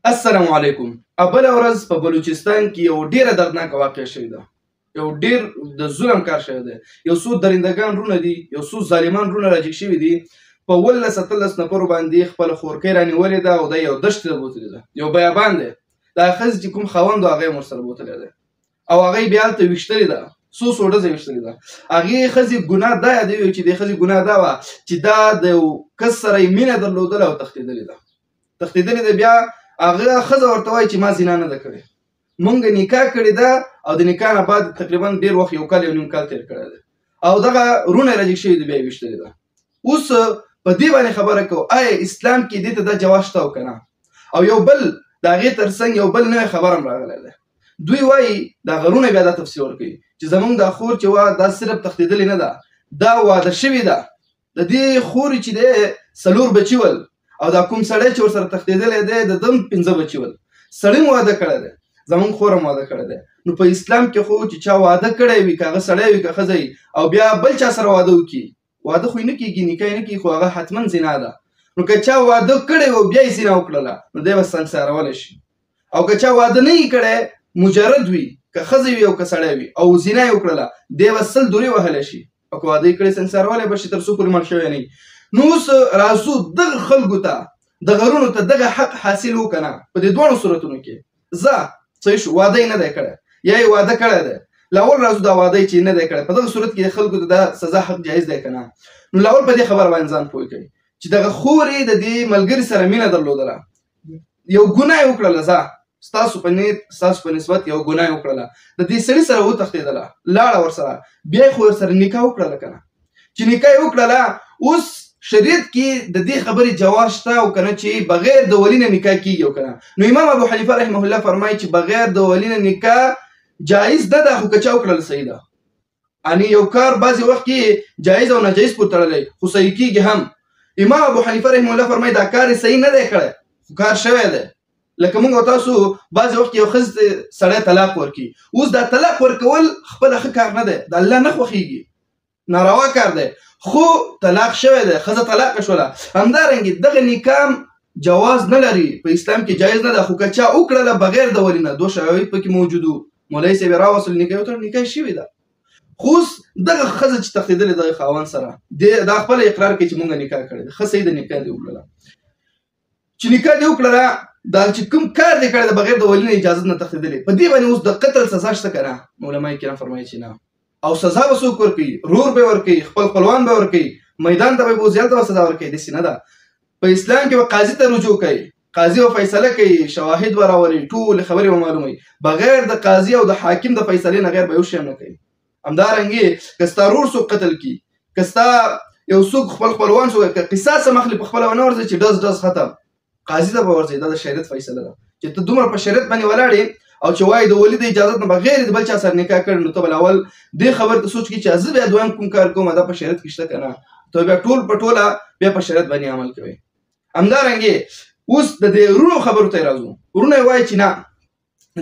السلام علیکم. بله ورځ په بلوچستان کې یو ډیره دردناکه واقعه شوې ده. یو ډیر د ظلم کار شوی دی. یو څو درندګان رونه دي، یو څو ظالمان رونه راجګ شوي دي. په 18 نفرو باندې خپله خورکۍ رانیولې ده او دا یو دښتې ته بوتلې ده، یو بیابان دی. دا ښځې چې کوم خاوند و هغه یې ورسره بوتلی دی او هغه یې بیا هلته ویشتلې ده، څو ډزه ویشتلې ده. هغې ښځې ګناه دا یادوي چې دې ښځې ګناه دا وه چې دا د یو کس سره یې مینه درلودله او تښتېدلې ده. بیا هغه ښځه ورته وایي چې ما زنا نه ده کړې، مونږ نکاح کړې ده او د نکاح نه بعد تقریبا ډېر وخت، یو کال یو نیم کال تېر کړی دی او دغه رونه یې راجګ شوي دي، بیا یې ویشتلې ده. اوس په دې باندې خبره کوو آیا اسلام کې دې ته دا جواز شته او که نه؟ او یو بل د هغې تر څنګ یو بل نوی خبر هم راغلی دی. دوی وایي دغه رونه بیا دا تفسیر ورکوي چې زمونږ دا خور چې وه دا صرف تښتېدلې نه ده، دا واده شوې ده. د دې خورې چې دی 4 بچي ول او دا کوم سړی چې ورسره تښتېدلی دی د ده هم 5 بچي ول. سړی هم واده کړی دی، زمونږ خور هم واده کړی دی. نو په اسلام کې خو چې چا واده کړی وي، که هغه سړی وي که ښځه او بیا بل چا سره واده وکړي، واده خو یې نه کېږي، نکاح یې نه کېږي، خو هغه حتما زنا ده. نو که چا واده کړی و بیا یې زنا وکړله نو دی به سنګسارولی شي. او که چا واده نه یې کړی، مجرد وي، که ښځه وي او که سړی وي او زنا یې وکړله، دی به 100 دورې وهلی شي. او که واده یې کړی سنګسارولی به شي تر څو پورې مړ شوی نه وي. نو اوس راځو دغه خلکو ته، دغه رونو ته دغه حق حاصل وکړه نه په دې دواړو صورتونو کې. زه صحیح شو، واده یې نه دی کړی یا یې واده کړی دی. لاول راځو دا واده چې نه دی کړی، په دغه صورت کې خلکو ته دا سزا حق جایز دی که نه؟ نو لاول په دې خبره باندې ځان پوه کړئ چې دغه خور یې د دې ملګري سره مینه درلودله، یو ګناه یې وکړله، زه ستاسو په نیت ستاسو په نسبت یو ګناه یې وکړله، د دې سړي سره وتښتېدله، لاړه ورسره، بیا یې خو ورسره نکاح وکړله که نه؟ چې نکاح یې وکړله، اوس شریعت کې د دې خبرې جواز شته او که نه چې بغیر د ولي نه نکاح کېږي او که نه؟ نو امام ابو حنیفه رحمه الله فرمایي چې بغیر د ولي نه نکاح جایز نه ده، خو که چا وکړله صحیح ده. یعنې یو کار بعضې وخت کې جایز او ناجایز پورې تړلی خو صحیح کېږي هم. امام ابو حنیفه رحمه الله فرمایي دا کار یې صحیح نه دی کړی خو کار شوی دی. لکه موږ او تاسو بعضې وخت کې یو ښځې ته سړی طلاق ورکړي، اوس دا طلاق ورکول خپله ښه کار نه دی، د الله نه خوښېږي، ناروا کار دی، خو طلاق شوی دی، ښځه طلاقه شوله. همدارنګې دغه نکاح جواز نه لري، په اسلام کې جایز نه ده، خو که چا وکړله بغیر د ولي نه، 2 شرایط پکې موجود وو، مولوي صاحب یې راوستل، نکاح یې وتړل، نکاح شوې ده. خو اوس دغه ښځه چې تښتېدلې دغه خاوند سره دا خپله اقرار کوي چې مونږ نکاح کړې ده، ښه صحیح ده، نکاح دې وکړله. چې نکاح دې وکړله، دا چې کوم کار دې کړی ده بغیر د ولي نه اجازت نه تښتېدلې، په دې باندې اوس د قتل سزا شته که نه؟ علما کرام فرمایي چې نه. او سزا به څوک ورکوي؟ رور به ورکوي، خپل خپلوان به ورکوي، میدان ته به یې بوځي، هلته به سزا ورکوي. داسې نه ده. په اسلام کې به قاضي ته رجوع کوي، قاضي به فیصله کوي، شواهد به راولي، ټولې خبرې به معلوموي. بغیر د قاضي او د حاکم د فیصلې نه غیر به یو شی هم نه کوي. همدارنګې که ستا رور څوک قتل کړي، که ستا یو څوک خپل خپلوان څوک، که قصاص هم اخلي، په خپله ونه ورځي چې ډز ختم، قاضي ته به ورځي. دا د شریعت فیصله ده چې ته دومره په شریعت باندې ولاړ یې او چې وایي د ولي د اجازت نه بغیر د بل چا سره نکاح کړی، نو ته به اول دې خبرې ته سوچ کړي چې زه بیا دویم کوم کار کوم، دا په شریعت کې شته که نه؟ ته بیا ټول په ټوله بیا په شریعت باندې عمل کوي. همدارنګې اوس د دې رونو خبرو ته یې راځو. رونه یې وایي چې نه،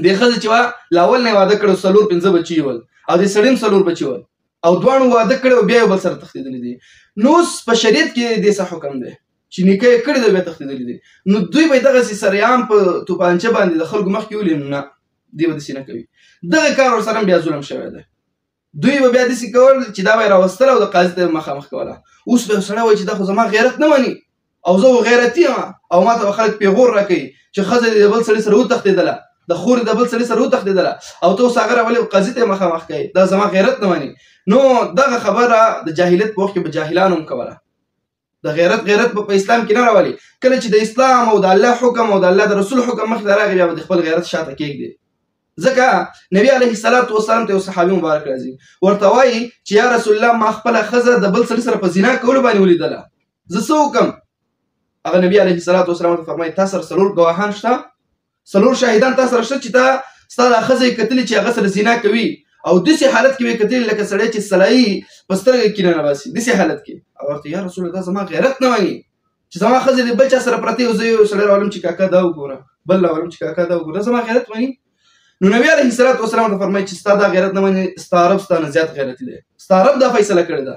دې ښځې چې وه لاول نه یې واده کړی، 4-5 بچي یې ول او دې سړي هم 4 بچي ول او دواړو واده کړی او بیا یو بل سره تښتېدلي دي. نو اوس په شریعت کې دې څه حکم دی چې نکاح یې کړې ده بیا تښتېدلي دي؟ نو دوی به یې دغسې سریعان په توپانچه باندې د خلکو مخکې ولي؟ نه، دوی به داسې نه کوي. دغه کار ورسره هم بیا ظلم شوی دی. دوی به بیا داسې کول چې دا به یې راوستله او د قاضي ته به مخامخ کوله. اوس به یو سړی وایي چې دا خو زما غیرت نه مني او زه غیرتي یم او ما ته به خلک پیغور راکوي چې ښځه دې د بل سړي سره وتښتېدله، د خور د بل سړي سره وتښتېدله او ته اوس هغه راولې قاضي ته یې مخامخ کوي، دا زما غیرت نه مني. نو دغه خبره د جاهلیت په وخت کې به جاهلانو هم کوله. د غیرت په اسلام کې نه راولي. کله چې د اسلام او د الله حکم او د الله د رسول حکم مخې ته راغی، بیا به د خپل غیرت شاته کېږدي. ځکه نبي علیه الصلاة والسلام ته یو صحابي مبارک راځي، ورته وایي چې یا رسول الله ما خپله ښځه د بل سړي سره په زنا کولو باندې ولیدله، زه څه وکړم؟ هغه نبي علیه الصلاة والسلام ورته فرمایي تا سره 4 ګواهان شته، 4 شاهدان تا سره شته چې تا ستا دا ښځه یې کتلې چې هغه سره زنا کوي او داسې حالت کې به یې کتلې لکه سړی چې سلایي په سترګه کې ننباسي، داسې حالت کې. هغه ورته یا رسول الله دا زما غیرت نه مني چې زما ښځه دې بل چا سره پرته یو زه یو سړی راولم چې کاکا دا وګوره، بل راولم چې کاکا دا وګوره، زما غیرت مني؟ نو نبي علیه الصلاة والسلام ته فرمایي چې ستا دا غیرت نه مني، ستا رب ستا نه زیات غیرتي دی، ستا رب دا فیصله کړې ده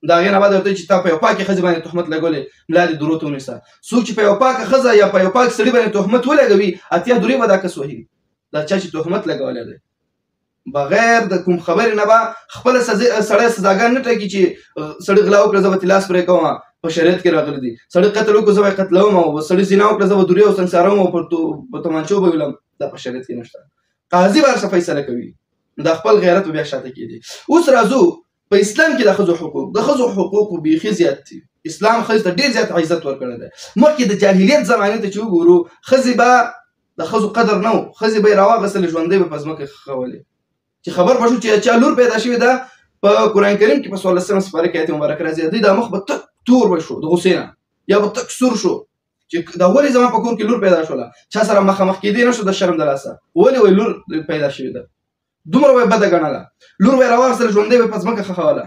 دا غي نه بعد ورته چې تا په یو پاکه ښځه باندې تهمت لګولې ملا دې درو ته ونیسه. څوک چې په یو پاکه ښځه یا په یو پاک سړي باندې تهمت ولګوي اتیا درې به دا کس وهي. دا چا چې تهمت لګولی دی بغیر د کوم خبرې نه به خپله سړی سزاګان نه ټاکي چې سړي غلا وکړه زه به لاس پرې کوم. په شریعت کې راغلی دي سړی قتل وکړو زه به یې قتلوم او سړي زنا وکړه زه به دورې او سنګساروم او په تمانچو به ویلم. دا په شریعت کې نشته. قاضي به هر څه فیصله کوي. دا خپل غیرت به بیا شاته کېدي. اوس راځو په اسلام کې د ښځو حقوق. د ښځو حقوق بیخي زیات دي. اسلام ښځې ته ډېر زیات عزت ورکړی دی. مخکې د جاهلیت زمانې ته چې وګورو ښځې به د ښځو قدر نه و. ښځې به یې راواغېستلې ژوندۍ به په ځمکه ښخولې. چې خبر به شو چې چا لور پیدا شوې ده په قرآن کریم کې په 14 سپاره کې آیت مبارک راځي دوی دا مخ به تک تور به شو د غصې نه یا به تک سور شو چې دا ولې زما په کور کې لور پیدا شوله چا سره مخامخ کېدی نه شو د شرم د لاسه ولې وایي لور پیدا شوې ده دومره به یې بده ګڼله لور به یې راواخیستله ژوندۍ به یې په ځمکه ښخوله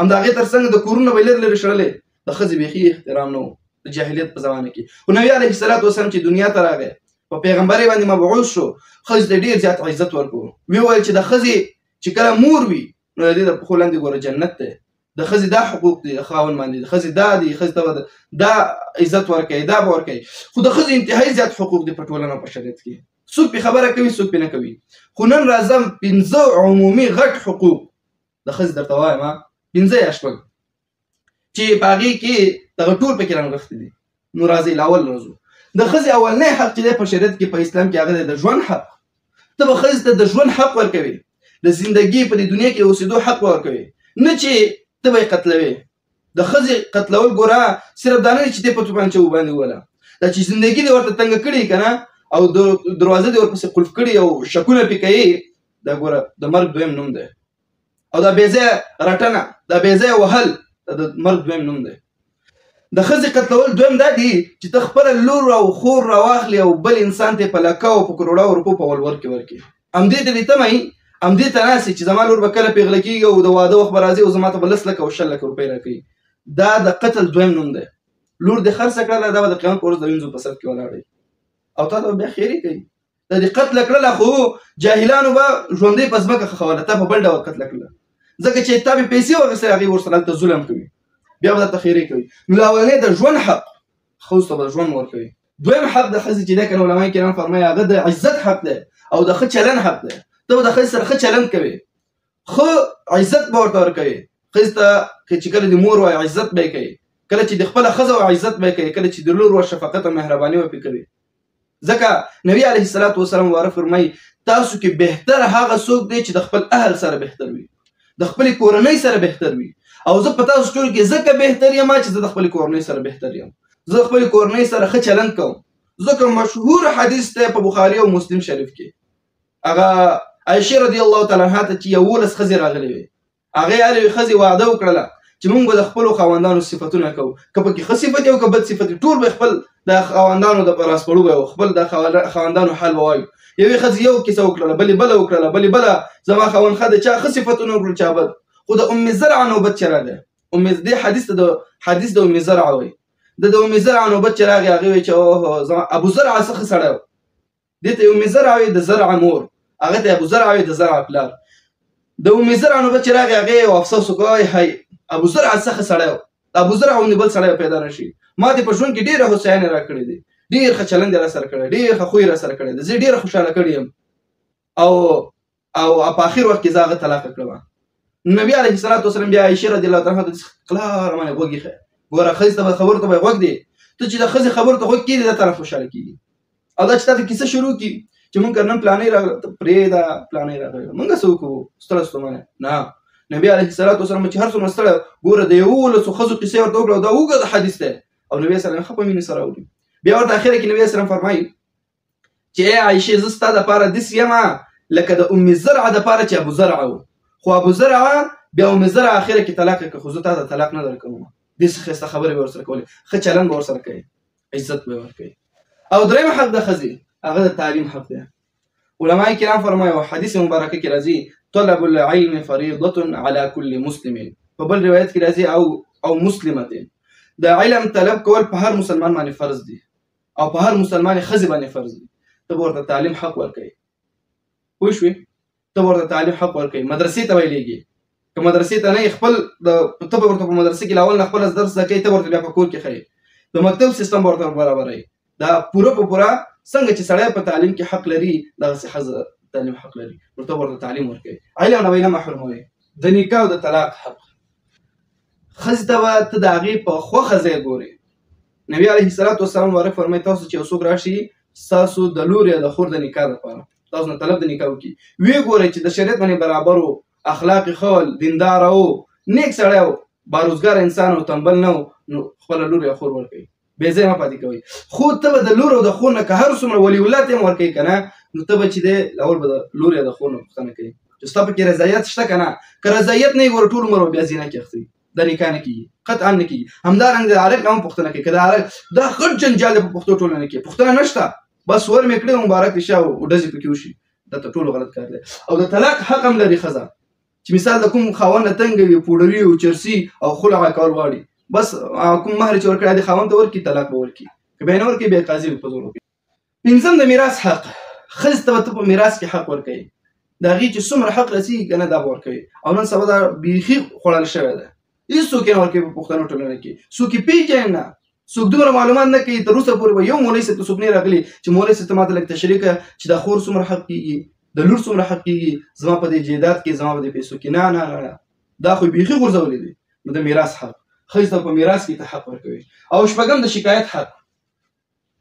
همدغې تر څنګ د کورونه به یې لرې لرې شړلې د ښځې بیخي احترام نه و د جاهلیت په زمانه کې خو نبي علیه الصلاة والسلام چې دنیا ته راغی په پیغمبرۍ باندې مبعوث شو ښځې ته ډېر زیات عزت ورکړو ویې ویل چې د ښځې چې کله مور وي نو د دې د پښو لاندې ګوره جنت دی د ښځې دا حقوق دي د خاوند باندې د ښځې دا دي ښځې ته به دا عزت ورکوي دا به ورکوي خو د ښځې انتهایي زیات حقوق دي په ټولنه په شریعت کې څوک پې خبره کوي څوک پې نه کوي خو نن راځم 5 عمومي غټ حقوق د ښځې درته وایم 5 یا 6 چې په هغې کې دغه ټول پکې رانغښتي دي نو راځئ لاول راځو د ښځې اولنی حق چې دی په شریعت کې په اسلام کې هغه دی د ژوند حق ته به ښځې ته د ژوند حق ورکوي د زندګي په دې دنیا کې اوسېدو حق ورکوي نه چې ته به یې قتلوې د ښځې قتلول ګوره صرف دا نه چې دی په توپانچه وباندې ووله دا چې زندګي دې ورته تنګه کړي که نه او دروازه دې ورپسې قلف کړي او شکونه پې کوي دا ګوره د مرګ دویم نوم دی او دا بېځایه رټنه دا بېځایه وهل دا د مرګ دویم نوم دی د ښځې قتلول دویم دا دي چې ته خپله لور او خور راواخلې او بل انسان ته یې په لکه او په کروړو روپو په ولور کې ورکړي همدې ته دې تمه همدې ته ناستې چې زما لور به کله پېغله کېږي او د واده وخت به راځي او زما ته به 10 لکه او 6 لکه روپۍ راکوي دا د قتل دویم نوم دی لور دې خرڅه کړله دا به د قیامت په ورځ د وینځو په سر کې ولاړی او تا ته به بیا خیرې کوي دا دې قتله کړله خو جاهلانو به ژوندۍ په ځمکه ښخوله تا په بل ډول قتله کړله ځکه چې تا به پیسې واخیستې هغې ورسره هلته ظلم کوي بیا به درته خیرې کوي نو اولنی د ژوند حق ښځو ته به ژوند ورکوي دویم حق د ښځې چې دی که نه علمای کرام فرمایي هغه د عزت حق دی او د ښه چلند حق دی ته به د ښځې سره ښه چلند کوې ښه عزت به ورته ورکوې ښځې ته چې کله د مور وایي عزت به یې کوي کله چې د خپله ښځه وایي عزت به یې کوي کله چې د لور وایي شفقت او مهرباني به پرې کوي ځکه نبي علیه الصلاة والسلام مبارک فرمایي تاسو کې بهتر هغه څوک دی چې د خپل اهل سره بهتر وي د خپلې کورنۍ سره بهتر وي او زه په تاسو ټولو کې ځکه بهتر یم چې زه د خپلې کورنۍ سره بهتر یم زه د خپلې کورنۍ سره ښه چلند کوم ځکه مشهور حدیث دی په بخاري او مسلم شریف کې هغه عایشې رضی الله تعالی عنها ته چې 11 ښځې راغلې وې هغې هرې ښځې وعده وکړله چې موږ به د خپلو خاوندانو صفتونه کوو که پکې ښه صفت او که بد صفت ټول به خپل د خاوندانو د راسپړو به خپل د خاوندانو حال به وایو یوې ښځې یو کیسه وکړله بلې بله وکړله بلې بله زما خاوند ښه دی چا ښه صفتونه وکړل چا بد خو د ام زرعه نوبت چې راغی دې حدیث د ام زرعه وایي د ام زرعه نوبت چې راغی هغې وایي چې زما ابو زرعه څه ښه سړی و دې ته ام زرعه وایي د زرعه مور هغه ته ابو زرعه وایي د زرعه پلار د ام زرعه نوبت چې راغی هغې یو افسوس وکړی هی ابو زرعه څه ښه سړی و ابو زرعه غوندې بل سړی پیدا نه شي ما دې په ژوند کې ډېره هوساینې راکړې دي ډېر ښه چلند یې راسره کړی ډېر ښه خوی یې راسره کړی دی زه ډېره خوشحاله کړې یم او په آخر وخت کې زه هغه طلاقه کړم نبي علیه الصلاة والسلام بیا عایشې رضی الله تعالی عنها ته کلاره باندې غوږ ایښی ګوره ښځې ته به خبرو ته به یې غوږ دی ته چې د ښځې خبرو ته غوږ کېږدي دا تا نه خوشحاله کېږي او دا چې تا ته کیسه شروع کړي چې مونږ که نن پلانۍ راغله ته پرېږده پلانۍ راغله مونږ څه وکړو ستړی ستومانه نه نبي علیه الصلاة والسلام چې هر څومره ستړی ګوره د 11 ښځو کیسې ورته وکړه او دا اوږد حدیث دی او نبي سلام ښه په مینې سره اوري بیا ورته اخره کې نبي سلام فرمایي چې ای عایشې زه ستا دپاره داسې یم لکه د ام زرعه دپاره چې ابو زرعه و خو ابو زرعه بیا ام زرعه اخره کې طلاق کړه خو زه تا ته طلاق نه درکوم داسې ښایسته خبرې به ورسره کولې ښه چلند به ورسره کوي عزت به یې ورکوي او دریم حق د ښځې هغه د تعلیم حق دی علما کرام فرمایي او حدیث مبارکه کې راځي طلب العلم فریضة على كل مسلم په بل روایت کې راځي او مسلمه د علم طلب کول په هر مسلمان باندې فرض دي او په هر مسلمان ښځې باندې فرض دي ته به ورته تعلیم حق ورکوي پوه شوې ته به ورته تعلیم حق ورکوي مدرسې ته به یې لیږي که که مدرسې ته نه خپل ته به ورته په مدرسې کې لاول نه خپل درس زده کوي، ته ورته بیا په کور کې ښیي. د مکتب سیستم به ورته برابروي. دا پوره په پوره څنګه چې سړی په تعلیم کې حق لري دغسې ښځه تعلیم حق لري، ورته تعلیم ورکوي، علم نه به یې نه محروموي. د نکاح او د طلاق حق ښځې ته به ته د هغې په خوښه ځای ګورې. نبي علیه الصلاة والسلام مبارک فرمایي تاسو چې یو څوک راشي ستاسو د لور یا د خور د نکاح دپاره تاسو نه طلب د نکاح وکړي، ویې ګورئ چې د شریعت باندې برابر و، اخلاق یې ښه ول، دینداره و، نیک سړی و، باروزګار انسان و، تنبل نه و، نو خپله لور یا خور ورکوي، بې ځایه مه پاتې کوئ. خو ته به د لور او د خور نه که هر څومره ولي الله ته هم ورکوي که نه، نو ته به چې دی اول به د لور یا د خور نه پوښتنه کوي چې ستا پکې رضایت شته که نه. که رضایت نه وي ګوره ټول عمر به بیا زینه کې اخته وي، دا نکاح نه کېږي، قطعا نه کېږي. همدارنګه د عرق نه هم پوښتنه کوي، که د عرق دا غټ جنجال دی په پښتو ټولنه کې، پوښتنه نشته، بس ور مې کړې مبارک دې شه او ډزې پکې وشي، دا تر ټولو غلط کار دی. او د طلاق حق هم لري ښځه چې مثال د کوم خاوند نه تنګه وي، پوډري او چرسي او خلع کول غواړي، بس کوم مهر چې ورکړی دی خاوند ته ورکړي، طلاق به ورکړي، که بیا نه ورکړي بیا قاضي به په زور وکړي. پنځم د میراث حق، ښځې ته به ته په میراث کې حق ورکوي، د هغې چې څومره حق رسېږي که نه دا به ورکوي. او نن سبا دا بیخي خوړل شوی دی، هېڅوک یې نه ورکوي په پښتنو ټولنه کې، څوک یې پېژني نه، څوک دومره معلومات نه کوي. تر اوسه پورې به یو مولوي صاحب ته څوک نه راغلي چې مولوي صاحب ته ماته لږ تشریح کړه چې د خور څومره حق کېږي، د لور څومره حق کېږي، زما په دې جایداد کې، زما په دې پیسو کې. نه نه نه، دا خو بیخي غورځولي دي. نو د میراث حق، ښځې ته په میراث کې ته حق ورکوي. او شپږم د شکایت حق،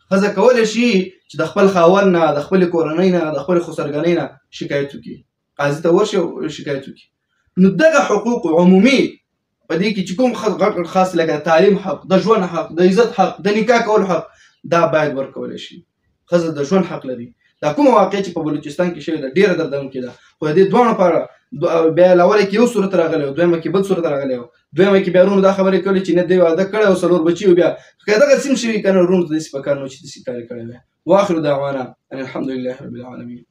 ښځه کولی شي چې د خپل خاوند نه، د خپلې کورنۍ نه، د خپلې خسرګنۍ نه شکایت وکړي، قاضي ته ورشي او شکایت وکړي. نو دغه حقوق عمومي په دې کې چې کوم غټ خاص لکه د تعلیم حق، د ژوند حق، د عزت حق، د نکاح کولو حق، دا باید ورکولی شي. ښځه د ژوند حق لري. دا کومه واقع چې په بلوچستان کې شوې ده ډېره دردونکې ده، خو د دې دواړو په اړه بیا لومړی کې یو صورت راغلی و، دویمه کې بل صورت راغلی و، دویمه کې بیا وروڼو دا خبرې کړې چې نه دی واده کړی او څلور بچي و، بیا که دغه سیم شوي که نه وروڼو ته داسې په کار نه و چې داسې کار یې کړی وی. واخر دعوانا ان الحمد لله رب العالمین.